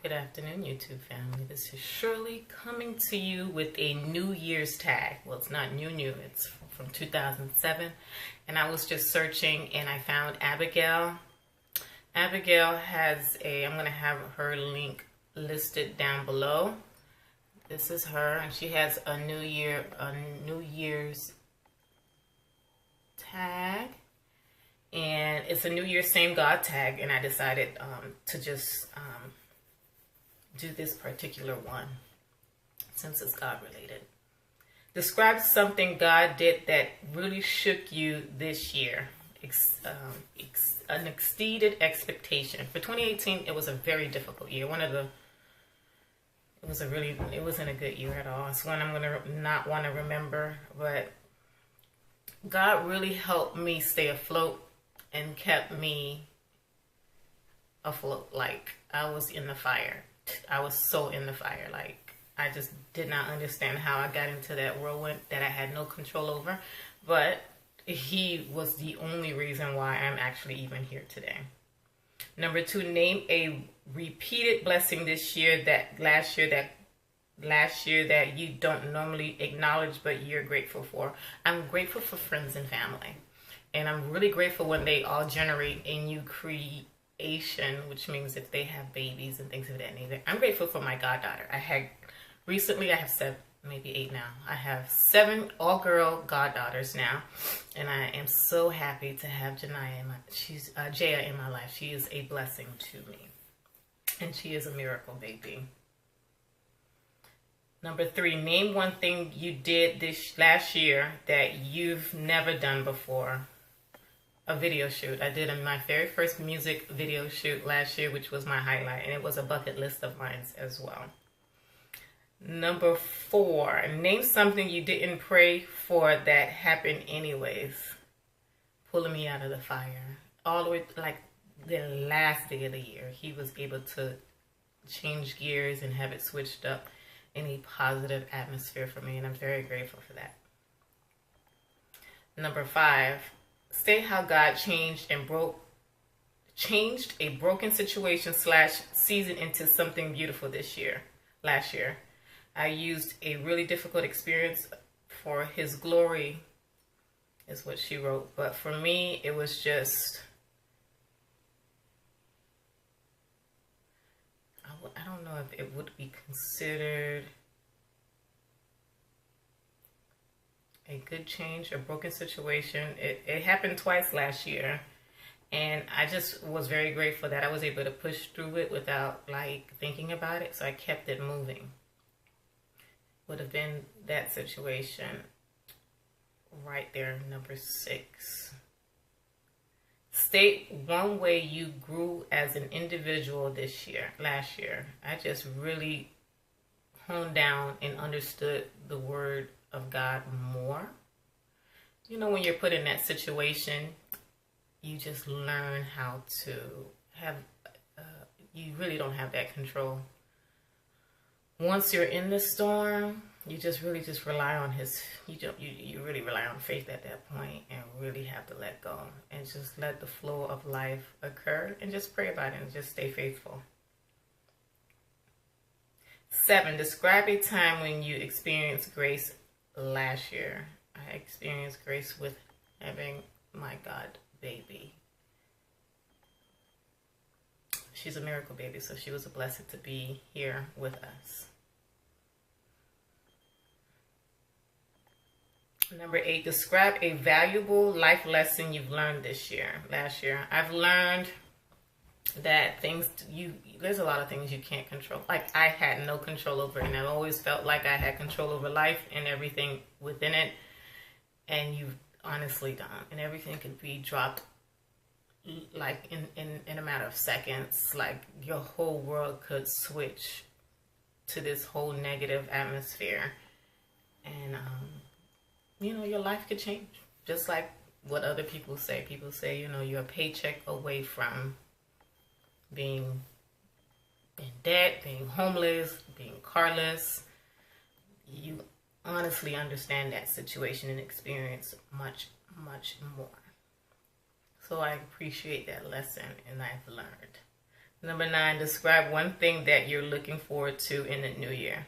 Good afternoon, YouTube family. This is Shirley coming to you with a New Year's tag. Well, it's not new, it's from 2007. And I was just searching and I found Adegail. Adegail has I'm going to have her link listed down below. This is her, and she has a New Year's tag. And it's a New Year's Same God tag, and I decided to just do this particular one since it's God related. Describe something God did that really shook you this year. An exceeded expectation. For 2018, it was a very difficult year. It wasn't a good year at all. It's one I'm gonna not want to remember, but God really helped me stay afloat and kept me afloat. Like, I was in the fire. I was so in the fire. Like, I just did not understand how I got into that whirlwind that I had no control over. But He was the only reason why I'm actually even here today. Number 2, name a repeated blessing this year that last year that you don't normally acknowledge but you're grateful for. I'm grateful for friends and family. And I'm really grateful when they all generate a new creation, which means if they have babies and things of that nature. I'm grateful for my goddaughter. I have 7, maybe 8 now. I have 7 all-girl goddaughters now, and I am so happy to have Jaya in my life. She is a blessing to me, and she is a miracle baby. Number 3, name one thing you did this last year that you've never done before. A video shoot. I did my very first music video shoot last year, which was my highlight, and it was a bucket list of mine as well. Number 4, name something you didn't pray for that happened anyways. Pulling me out of the fire. All the way, like the last day of the year, He was able to change gears and have it switched up in a positive atmosphere for me, and I'm very grateful for that. Number 5, say how God changed a broken situation / season into something beautiful last year. I used a really difficult experience for His glory, is what she wrote. But for me, it was just, I don't know if it would be considered a good change, a broken situation. It happened twice last year, and I just was very grateful that I was able to push through it without like thinking about it, so I kept it moving. Would have been that situation right there. Number 6, state one way you grew as an individual last year. I just really honed down and understood the word of God more. You know, when you're put in that situation, you just learn how to have, you really don't have that control. Once you're in the storm, you just really rely on you really rely on faith at that point, and really have to let go and just let the flow of life occur and just pray about it and just stay faithful. 7, describe a time when you experienced grace last year. I experienced grace with having my God baby. She's a miracle baby, so she was a blessing to be here with us. Number 8, describe a valuable life lesson you've learned last year. I've learned that there's a lot of things you can't control. Like, I had no control over it, and I always felt like I had control over life and everything within it, and you honestly don't. And everything could be dropped like in a matter of seconds. Like, your whole world could switch to this whole negative atmosphere, and you know, your life could change. Just like what other people say. People say, you know, you're a paycheck away from being in debt, being homeless, being carless. You honestly understand that situation and experience much, much more. So I appreciate that lesson, and I've learned. Number 9, describe one thing that you're looking forward to in the new year.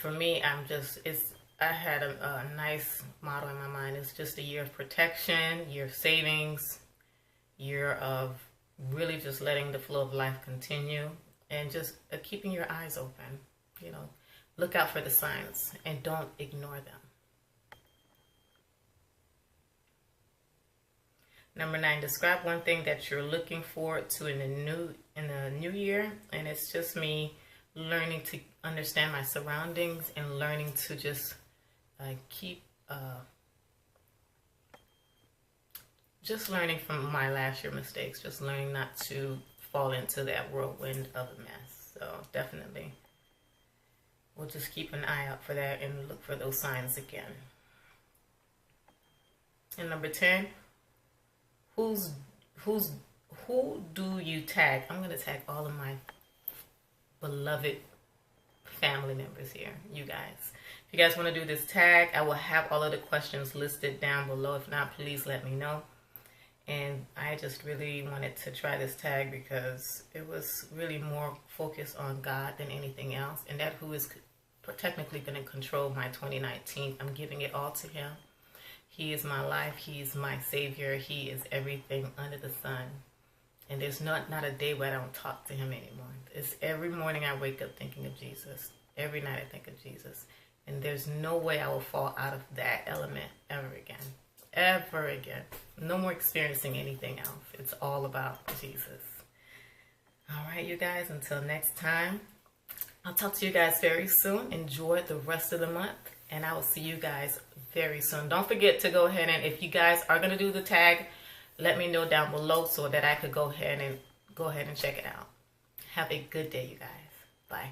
For me, I had a nice motto in my mind. It's just a year of protection, year of savings, year of really just letting the flow of life continue, and just keeping your eyes open. You know, look out for the signs and don't ignore them. Number 9, describe one thing that you're looking forward to in the new year, and it's just me learning to understand my surroundings and learning to just keep just learning from my last year mistakes, just learning not to fall into that whirlwind of a mess. So definitely, we'll just keep an eye out for that and look for those signs again. And number 10. Who do you tag? I'm going to tag all of my beloved family members here, you guys. If you guys want to do this tag, I will have all of the questions listed down below. If not, please let me know. And I just really wanted to try this tag because it was really more focused on God than anything else. And that who is technically going to control my 2019. I'm giving it all to him. He is my life. He is my savior. He is everything under the sun. And there's not a day where I don't talk to him anymore. It's every morning I wake up thinking of Jesus. Every night I think of Jesus. And there's no way I will fall out of that element ever again. Ever again. No more experiencing anything else. It's all about Jesus. All right, you guys. Until next time. I'll talk to you guys very soon. Enjoy the rest of the month. And I will see you guys very soon. Don't forget to go ahead and if you guys are going to do the tag, let me know down below so that I could go ahead and check it out. Have a good day, you guys. Bye.